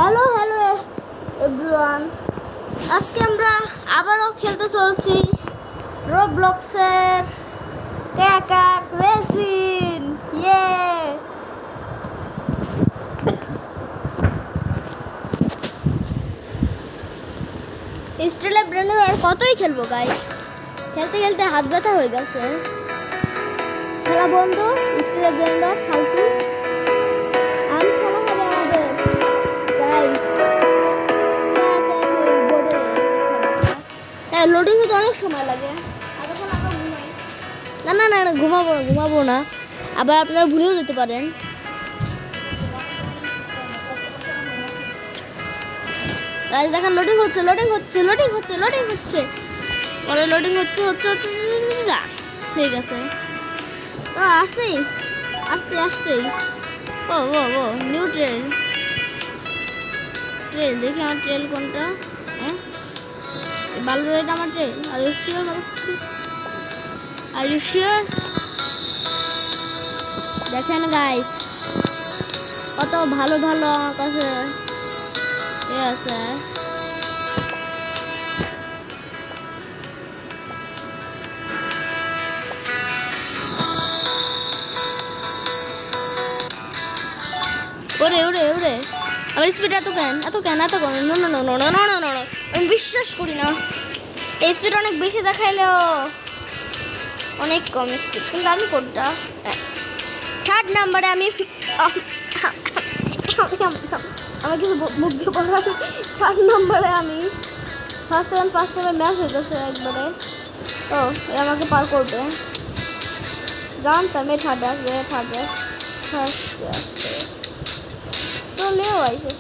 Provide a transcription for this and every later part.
Hello hello everyone, আজকে আমরা আবারও খেলতে চলছি রোবলক্সের ক্যাকাক রেসিং। ইয়ে স্টিলে ব্রেন্ডার আর কতই খেলবো গাইস, খেলতে খেলতে হাত ব্যথা হয়ে গেছে। খেলা বন্ধু, স্টিলে ব্রেন্ডার ফালতু। আমি খেলা হবে আমাদের গাইস। হ্যাঁ, লোডিং হতে অনেক সময় লাগে। না না না না, ঘুমাবো না। আবার আপনারা ভুলেও যেতে পারেন। গাইস দেখেন, লোডিং হচ্ছে পরে লোডিং হচ্ছে হয়ে গেছে। আসতেই ও নিউ ট্রেল দেখি আমার ট্রেল কোনটা। হ্যাঁ, বালুরাইট আমার ট্রেল। আর ইউ শিওর দেখেন গাইস, কত ভালো ভালো আমার কাছে আছে। ওরে আমার স্পিড এত কেন আমি বিশ্বাস করি না। এই স্পিড অনেক বেশি দেখাইলেও অনেক কম স্পিড, কিন্তু আমি কোনটা থার্ড নাম্বারে আমি আমার কিছু মুখ দিয়ে বলা। থার্ড নাম্বারে আমি ফার্স্ট টাইমে ম্যাচ হইতেছে একবারে। ও এ আমাকে পার করবে, জানতাম। থার্ডে আসবে,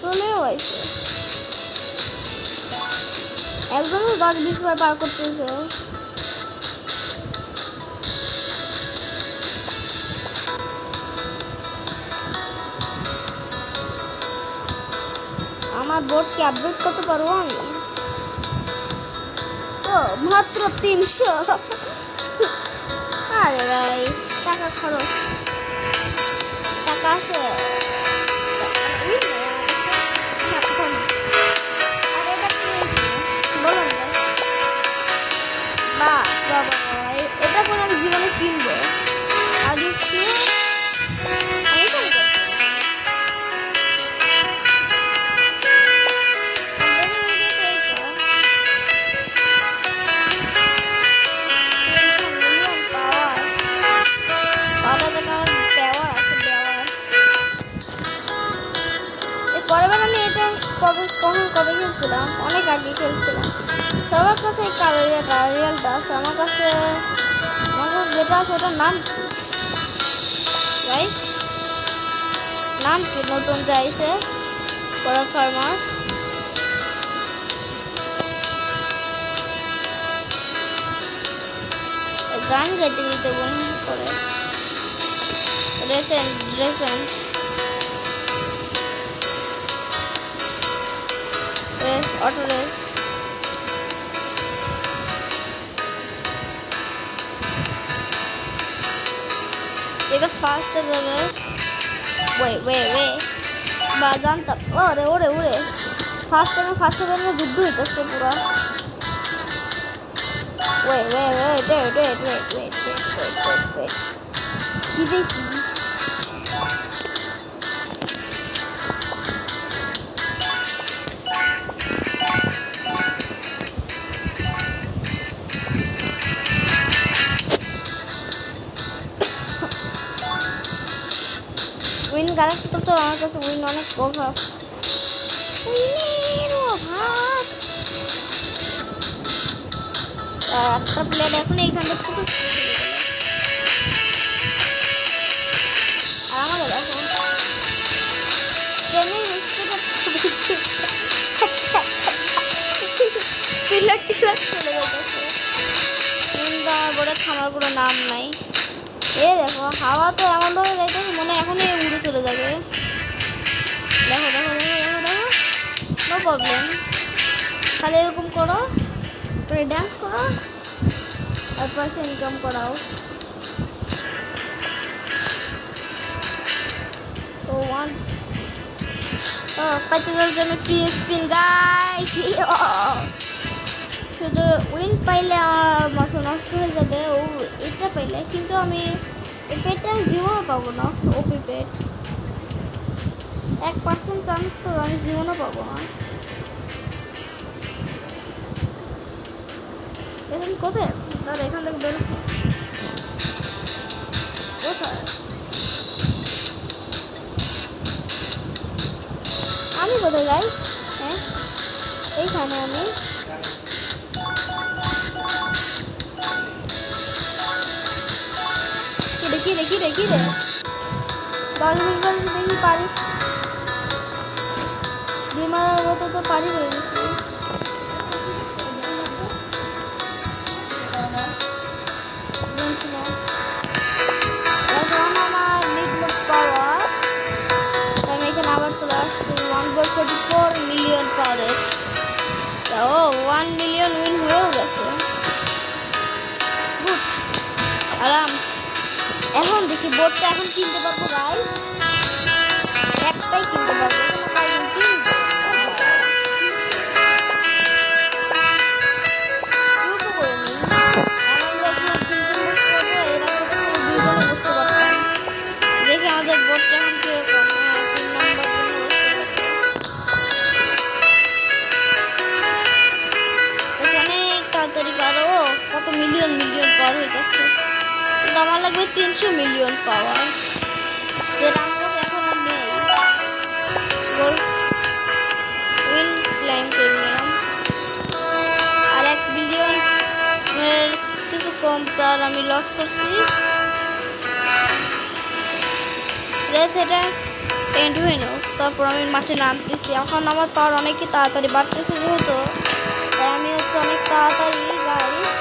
চলেও আইছে একদমই 10-20 বার পার করতেছে। আমার বোর্ডকে আপডেট করতে পারবো আমি। ও মাত্র 300। আরে ভাই, টাকা খরচ, টাকা আছে। এটা পরে আমি জীবনে কিনবো। আগে পরেরবার আমি এটা কবে খেলছিলাম, অনেক আগে খেলছিলাম। সবার কাছে এই রিয়েলটা আছে, আমার কাছে যেটা আছে ওটার নাম কি গাইস? নাম কি নতুন চাইছে পরার ফার্মার? গান গাইতে গিয়ে মনে করে রেসেন্ট অটো রেস। এটা ফার্স্টে যাবে। বা জানতাম। ওরে ফার্স্ট টাইমে যুদ্ধ হইতেছে পুরো। কি দেখি উইন কালেক্ট করতে আমার কাছে উইন অনেক অভাব। একটা প্লেয়ার এখন এইখান থেকে আর আমাদের দেখো প্লেয়ারটি চলে গেছে, কিন্তু আমার বোর্ডে থামার কোনো নাম নাই। এ দেখো, হাওয়া তো এমন ভাবে যাইতেছে মনে এখনই উড়ে চলে যাবে। দেখো নো প্রবলেম। তাহলে এরকম করো, করে ড্যান্স করো, আর পয়সা ইনকাম করাও। তো পাইতে চলছে আমি ফ্রি স্পিন গাইস। শুধু উইন পাইলে আমার মাথা নষ্ট হয়ে যাবে ও এটা পাইলে, কিন্তু আমি এই পেটটা আমি জীবনও পাবো না। ওপি পেট 1% চান্স তো আমি জীবনও পাবো না। এখন কোথায় দাদা এখান থেকে বের কোথায়? আমি কোথায় যাই? হ্যাঁ এইখানে আমি দেখি দেখি দেখি রে 10 মিনিট দেখি পারি বিমার মতো তো পারি হয়ে গেছি। আমার মিডলক পাওয়ার আমি এখানে আবার চলে আসছি 1.44 মিলিয়ন পাওয়ারের। ও 1 মিলিয়ন উইন হয়েও গেছে, গুড আরাম। এখন দেখি বোর্ডটা এখন কিনতে পারবো গাই, একটাই কিনতে পারবো দেখি আমাদের বোর্ডটা এখন কিরকম। অনেক তাড়াতাড়ি পারো, কত মিলিয়ন মিলিয়ন পার হয়ে যাচ্ছে, কিন্তু আমার লাগবে 300 মিলিয়ন পাওয়ার, যেটা আমার কাছে এখন আর নেই। উইন ক্লাইম করে নিলাম, আর 1 বিলিয়ন কিছু কম তার আমি লস করছি। এটা এন্ড হয়ে নাও, তারপর আমি মাঠে নামতেছি। এখন আমার পাওয়ার অনেকই তাড়াতাড়ি বাড়তেছে, যেহেতু তাই আমি হচ্ছে অনেক তাড়াতাড়ি গাইস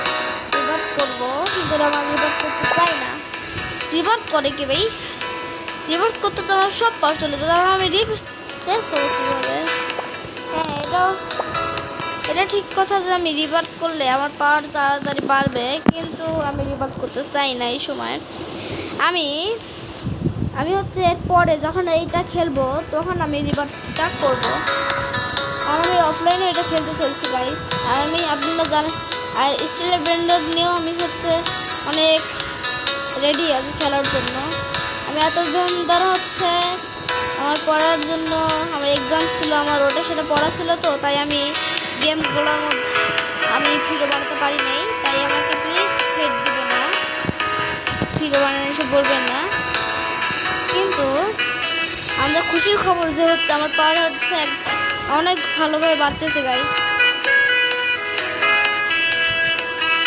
রিভার্ট করবো, কিন্তু আমার রিভার্ট করতে চাই না। রিভার্ট করে কি ভাই? রিভার্ট করতে তো আমার সব পাওয়ার চলে যাবে, তারপর আমি টেস্ট করবো কীভাবে? হ্যাঁ এটা ঠিক কথা যে আমি রিভার্ট করলে আমার পাওয়ার তাড়াতাড়ি বাড়বে, কিন্তু আমি রিভার্ট করতে চাই না এই সময়। আমি হচ্ছে এরপরে যখন এইটা খেলবো তখন আমি রিভার্টটা করবো। আর আমি অফলাইনে এটা খেলতে চলছি গাইস, আর আমি আপনারা জানেন আর স্টিলের ব্র্যান্ডার নিয়েও আমি হচ্ছে অনেক রেডি আছি খেলার জন্য। আমি এতদিন ধরে হচ্ছে আমার পড়ার জন্য আমার এক্সাম ছিল, আমার ওটা সেটা পড়া ছিল, তো তাই আমি গেমগুলোর মধ্যে আমি ভিডিও বানাতে পারি নাই। তাই আমাকে প্লিজ হেড দিবেন না, ভিডিও বানানো এসে বলবেন না। কিন্তু আমরা খুশির খবর যে হচ্ছে আমার পাওয়ার হচ্ছে অনেক ভালোভাবে বাড়তেছে গাইস।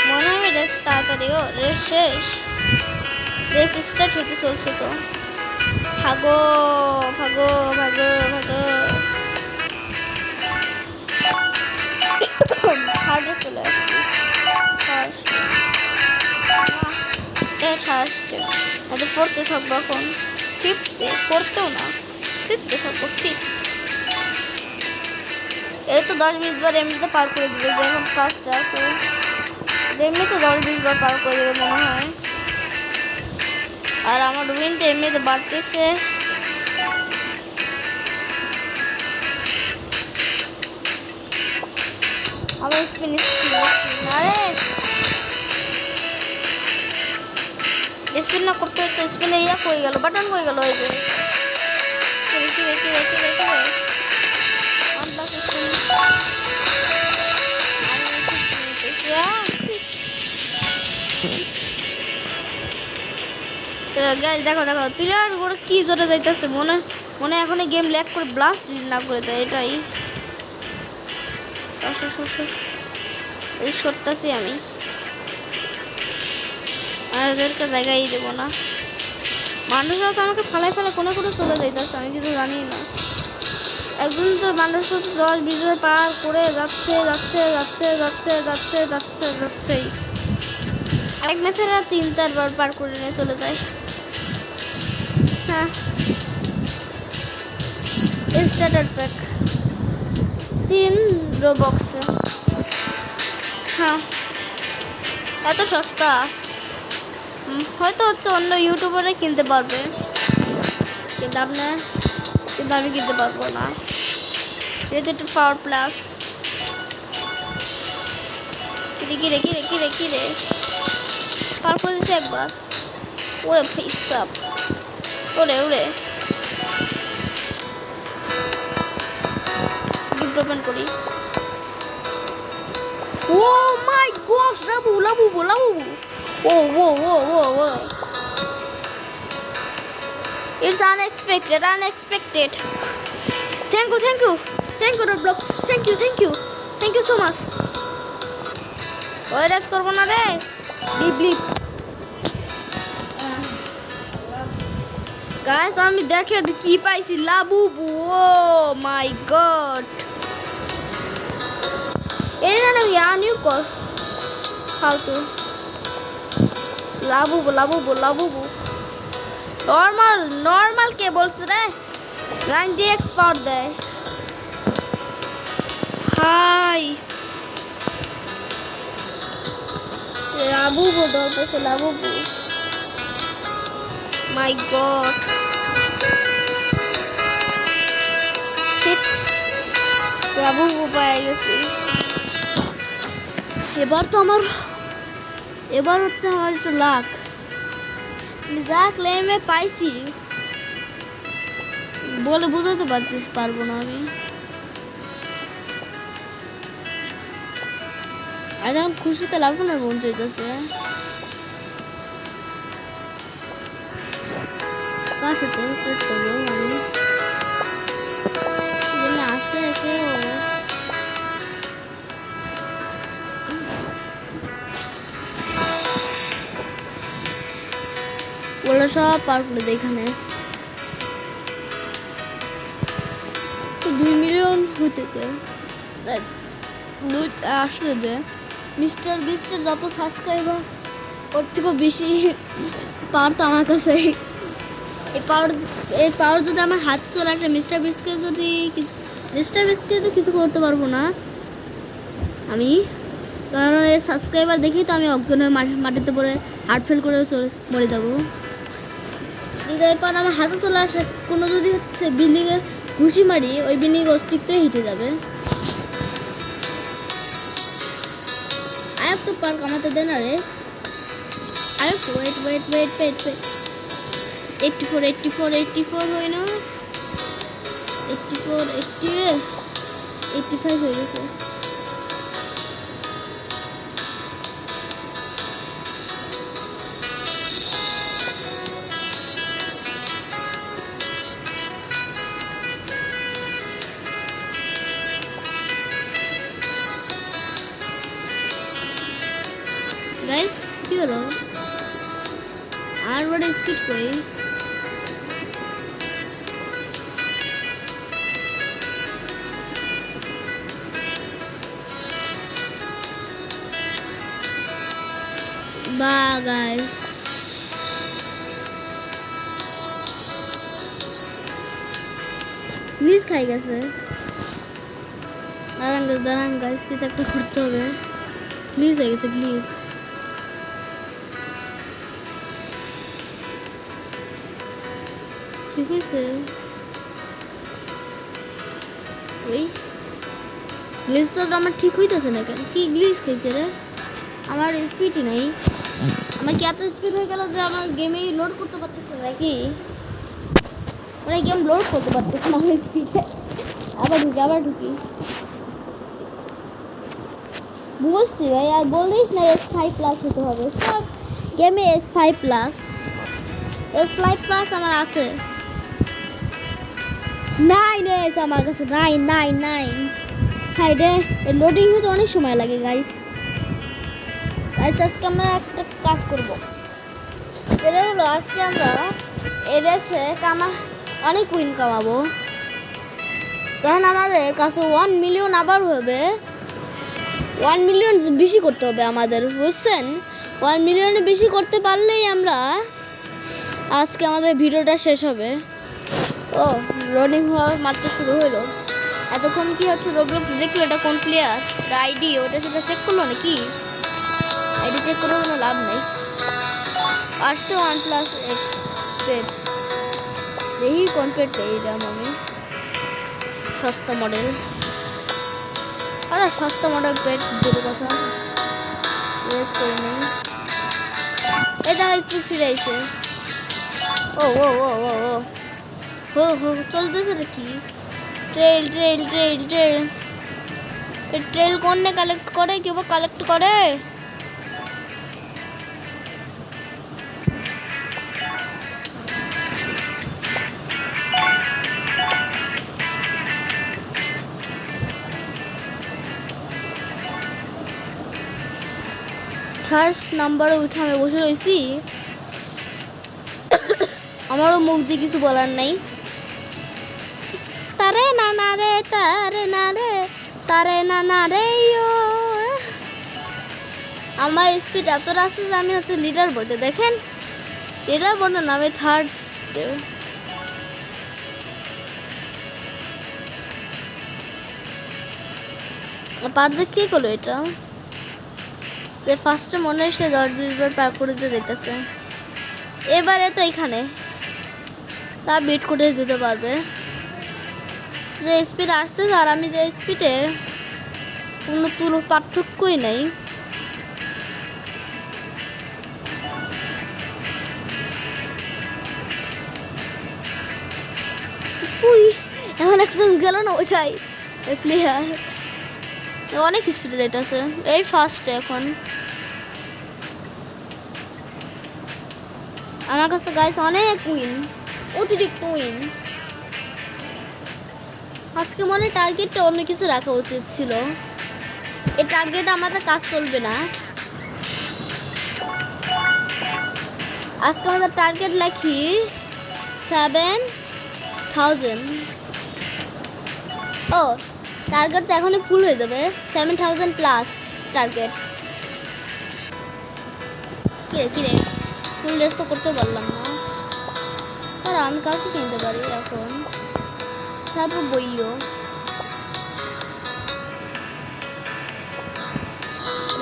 মনে হয় রেস তাড়াতাড়ি রেস শেষ, রেস স্টার্ট হতে চলছে। তো ভাগো ভাগো ভাগো ভাগো, থার্ডে চলে আসছি, ফার্স্টে আমাদের ফোর্থে থাকবো, এখন ফিফথে, ফোর্থেও না ফিফথে থাকবো, ফিফথ। এটা তো 10-20 বার এমনিতে পার করে দিবে, যে এখন ফার্স্টে আছে এমনিতে 10-20 বার পার করে দেবে মনে হয়। আর আমার উইন তো এমনিতে বাড়তেছে। আমার স্পিন আরে স্পিন না করতে করতে স্পিনে ইয়া কই গেল, বাটন কই গেল, ওই যে দেখি দেখি দেখি দেখি দেখো দেখো প্লেয়ার ওরা কি জোরে যাইতেছে, মনে এখন গেম ল্যাগ করে ব্লাস্ট না করে দেয়, এটাই সরতেছি আমি, আর এদেরকে জায়গায় দেবো না। মানুষরা তো আমাকে ফালাই ফেলে কোনো চলে যাইতেছে, আমি কিছু জানি না। একজন তো মানুষ তো 10-20 বার পার করে যাচ্ছে যাচ্ছে যাচ্ছে যাচ্ছে যাচ্ছে যাচ্ছে যাচ্ছেই, এক ম্যাচের 3-4 বার পার করে নিয়ে চলে যায়। হ্যাঁ স্টার্টার প্যাক 3 রোবক্সে, হ্যাঁ এত সস্তা। হয়তো হচ্ছে অন্য ইউটিউবারে কিনতে পারবে, কিন্তু আমি কিনতে পারবো না। এটা একটু পাওয়ার প্লাস। কিরে কিরে কিরে কিরে পার করে দিচ্ছে একবার। ওরে ফিসাপ, ওরে ওরে ডেভেলপমেন্ট করি। ও মাই গশ, লাবু লাবু লাবু, ও ও ও ও ও, it's unexpected unexpected. Thank you thank you thank you Roblox, thank you thank you thank you so much. ওই রেস করবো না রে, ব্লিপ ব্লিপ। গাইস আমি দেখে কি পাইছি, লাবুবু। ও মাই গড, এটা না আনিউ কর ফালতু। Labubu Labubu Labubu, normal normal কে বলছে রে, 90x পাওয়ার দেয় ভাই। লাবুবু দরকার, লাবুবু মাই গড। লাবুবু পাই গেছি। এবার তো আমার, এবার হচ্ছে আমার একটু লাক। যা ক্লেমে পাইছি বলে বুঝাতে পারবো না আমি। আর যখন খুশিতে লাফানোর মন চাইতেছে। কার সাথে ট্রেড করবো আমি, আসে কেউ বলে সব পার করে দেয়। এখানে 2 মিলিয়ন হইতে আসতে দে। মিস্টার বিস্টের যত সাবস্ক্রাইবার ওর থেকেও বেশি পাওয়ার তো আমার কাছে। এই পাওয়ার যদি আমার হাতে চলে আসে, মিস্টার বিস্টকে যদি মিস্টার বিস্টকে তো কিছু করতে পারবো না আমি, কারণ এর সাবস্ক্রাইবার দেখেই তো আমি অজ্ঞান হয়ে মাটিতে পড়ে হার্ট ফেল করে মরে যাবো। যদি এই পাওয়ার আমার হাতে চলে আসে, কোনো যদি হচ্ছে বিল্ডিংয়ে ঘুষি মারি, ওই বিল্ডিং অস্তিত্ব হেঁটে যাবে। আরেকটু পার কামাতে দেন না রে, আরেকটু wait wait wait wait wait. 84 84 84 হয় না, 84 80 85 হয়ে গেছে। গাইস কি হলো, আর বড় স্পিড কই? বা গাইস প্লিজ খাই গেছে। দাঁড়ান গাইস, কিছু একটা করতে হবে। প্লিজ হয়ে গেছে, প্লিজ। ঠিক আছে, ওই গ্লিচ তো আমার ঠিক হইতেছে না কেন? কি গ্লিচ খাইছে রে? আমার স্পিডই নাই। আমার কি এত স্পিড হয়ে গেল যে আমার গেমে লোড করতে পারতেছে নাকি? মানে গেম লোড করতে পারতেছে না আমার স্পিডে। আবার ঢুকি বুঝছি ভাই, আর বলিস না S5+ হতে হবে সব গেমে। S5+ আমার আছে। 9S আমার কাছে, 9 হাই রে, লোডিং হতে অনেক সময় লাগে গাইস। আজকে আমরা একটা কাজ করবো, যেটা হলো আজকে আমরা এরেসে অনেক উইন কামাবো। তখন আমাদের কাছে 1 মিলিয়ন আবার হবে। 1 মিলিয়ন বেশি করতে হবে আমাদের, বুঝছেন? 1 মিলিয়নে বেশি করতে পারলেই আমরা আজকে আমাদের ভিডিওটা শেষ হবে। ও রনিং হওয়া মাত্র শুরু হলো। এতক্ষণ কি হচ্ছে, রোবলক্স দেখলো এটা কোন প্লেয়ার, আইডি ওটা সেটা চেক করলো নাকি? আইডি চেক করে কোনো লাভ নেই। আসতে 1+8 পেটস দেখি কোন পেট এইটা আমি সস্তা মডেল। আরে সস্তা মডেল পেট দূর কথা রেস করে নেই। এই দেখো স্পিড ফিরে আইছে। ও ও ও ও ও হো হো চলতেছে রে কি trail trail trail trail trail কোন নে কালেক্ট করে কেউ কালেক্ট করে? থার্ড নাম্বারে উঠে আমি বসে রয়েছি। আমারও মুখ দিয়ে কিছু বলার নাই। তারে না না রে তারে না রে তারে না না রে ইয়ো। আমার স্পিড এত আছে যে আমি হচ্ছে লিডার বোর্ডে দেখেন লিডার বোর্ডের নামে থার্ড। পারলে কি করলো এটা? যে ফার্স্টে মনে হয় সে 10-20 বার পার করে দিয়ে যেতেছে। এবারে তো এখানে তা বিট করে দিতে পারবে। যে স্পিড আসতেছে আর আমি যে স্পিডে কোনো পার্থক্যই নেই। এখন একটা গেল না ওইটাই প্লেয়ার অনেক স্পিডে যাইতেছে। এই ফার্স্টে এখন আমার কাছে গাইস অনেক উইন, অতিরিক্ত উইন। আজকে মনে টার্গেটটা অন্য কিছু রাখা উচিত ছিল। এই টার্গেট আমাদের কাজ চলবে না। আজকে আমাদের টার্গেট রাখি 7000। ও টার্গেট তো এখনই ফুল হয়ে যাবে 7000 প্লাস টার্গেট। কিরে ফুল রেস তো করতে পারলাম না। আর আমি কাউকে কিনতে পারি এখন সব বইও।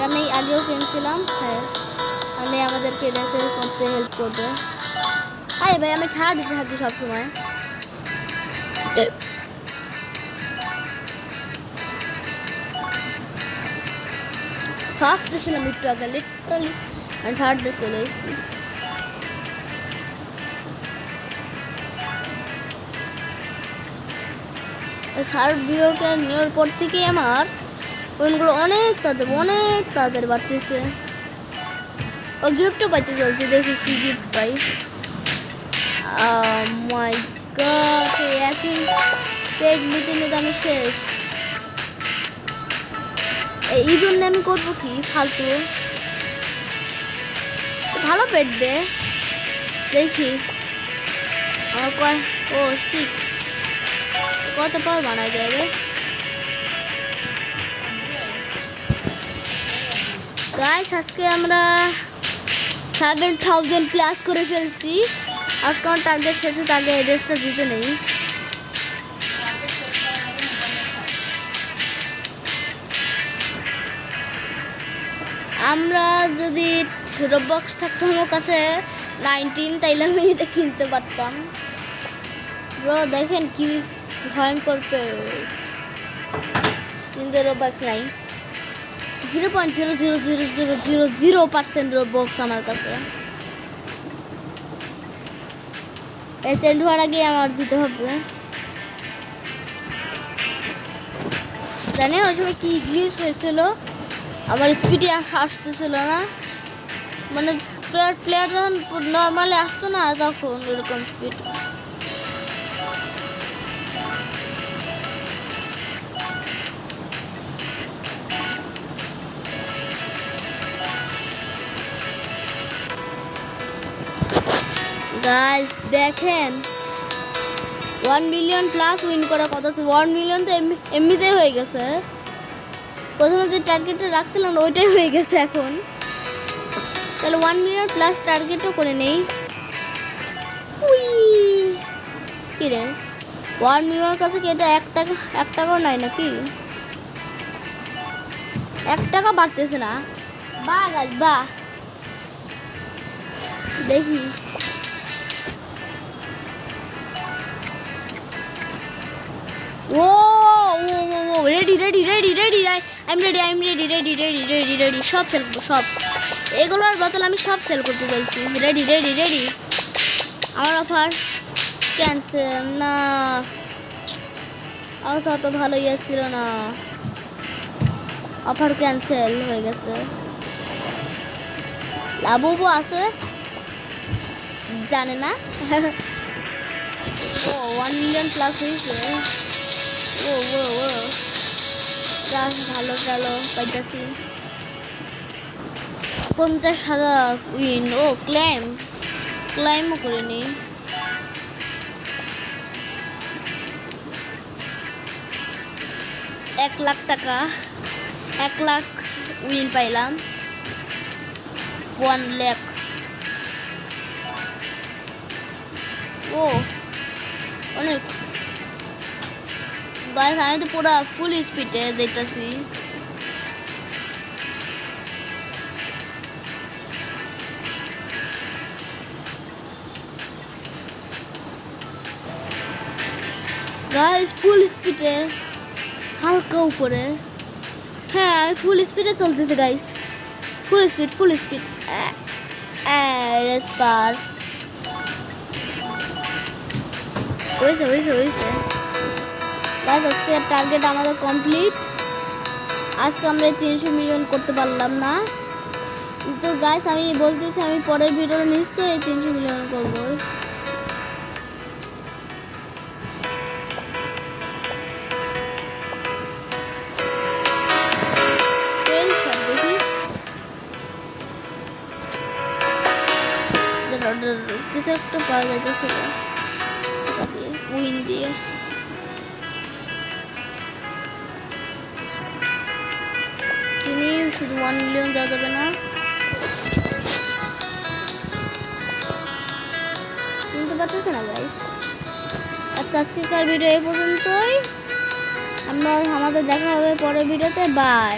আমি আগেও কিনছিলাম। হ্যাঁ মানে আমাদেরকে রেসে করতে হেল্প করবে। আরে ভাই আমি ছাড় দিতে থাকি সবসময়। ফার্স্ট ছিলাম একটু আগে লিটারালি আমি থার্ড ডে চলে এসেছি। শার্ট ভিডিওকে নেওয়ার পর থেকে আমার ওইগুলো অনেক তাদের বাড়তেছে। ও গিফটও পাইতে চলছে, দেখি কি গিফট পাই। মাই গড একই পেট নিতে নিতে আমি শেষ। এই জন্য আমি করবো কি ফালতু ভালো পেট দে দেখি আমার কয়। ও শিখ কত পর বানায় যাবে। গাইস আজকে আমরা 7000 প্লাস করে ফেলছি। আজকে আমার টার্গেট শেষ হতে আগে রেসটা জিতে নেই। আমরা যদি রবক্স থাকতো আমার কাছে 19 তাইলে আমি এটা কিনতে পারতাম। ব্রো দেখেন কি ভয়ঙ্কর কিন্তু রবক্স নাই। 0.00000% রবক্স আমার কাছে। এজেন্ট হওয়ার আগে আমার দিতে হবে। জানেন ওই সময় কি গ্লিচ হয়েছিল? আমার স্পিডে আসতেছিল না, মানে প্লেয়ার যখন নর্মালি আসতো না তখন ওরকম স্পিড। গাইস দেখেন 1 মিলিয়ন প্লাস উইন করার কথা ছিল। 1 মিলিয়ন তো এমনিতেই হয়ে গেছে। প্রথমে যে টার্গেটটা রাখছিলাম ওইটাই হয়ে গেছে এখন। তাহলে 1 মিলিয়ন প্লাস টার্গেটও করে নেই। কি রে 1 মিলিয়নের কাছে কি এটা 1 টাকাও নাই নাকি? 1 টাকা বাড়তেছে না। বাহ গাছ বাহ। দেখি ও ready ready ready ready ready সব সেল করবো সব এগুলোর বদল আমি সব সেল করতে চলছি রেডি আমার অফার ক্যান্সেল না অত ভালো ছিল না অফার ক্যান্সেল হয়ে গেছে লাভও আছে জানে না ও 1 মিলিয়ন প্লাস হয়েছে ও ভালো গেল পাইতেছি 50,000 উইন ও ক্লাইমও করিনি টাকা 1 লাখ উইন পাইলাম 1 লাখ ও অনেক গাইস আমি তো পুরো ফুল স্পিডে যাইতাছি গাইস ফুল স্পিডে হালকা উপরে হ্যাঁ আমি ফুল স্পিডে চলতেছি গাইস ফুল স্পিড রেসপার হয়েছে গাইস আজকে টার্গেট আমাদের কমপ্লিট আজকে আমরা 300 মিলিয়ন করতে পারলাম না তো গাইস আমি বলতেছি আমি পরের ভিডিওতে নিশ্চয়ই 300 মিলিয়ন করব কিছু একটা পাওয়া যাইতেছিল উইন দিয়ে কিনে শুধু 1 মিলিয়ন যাওয়া যাবে না কিনতে পারতেছে না গাইস আচ্ছা আজকেকার ভিডিও এই পর্যন্তই আমাদের দেখা হবে পরের ভিডিওতে বাই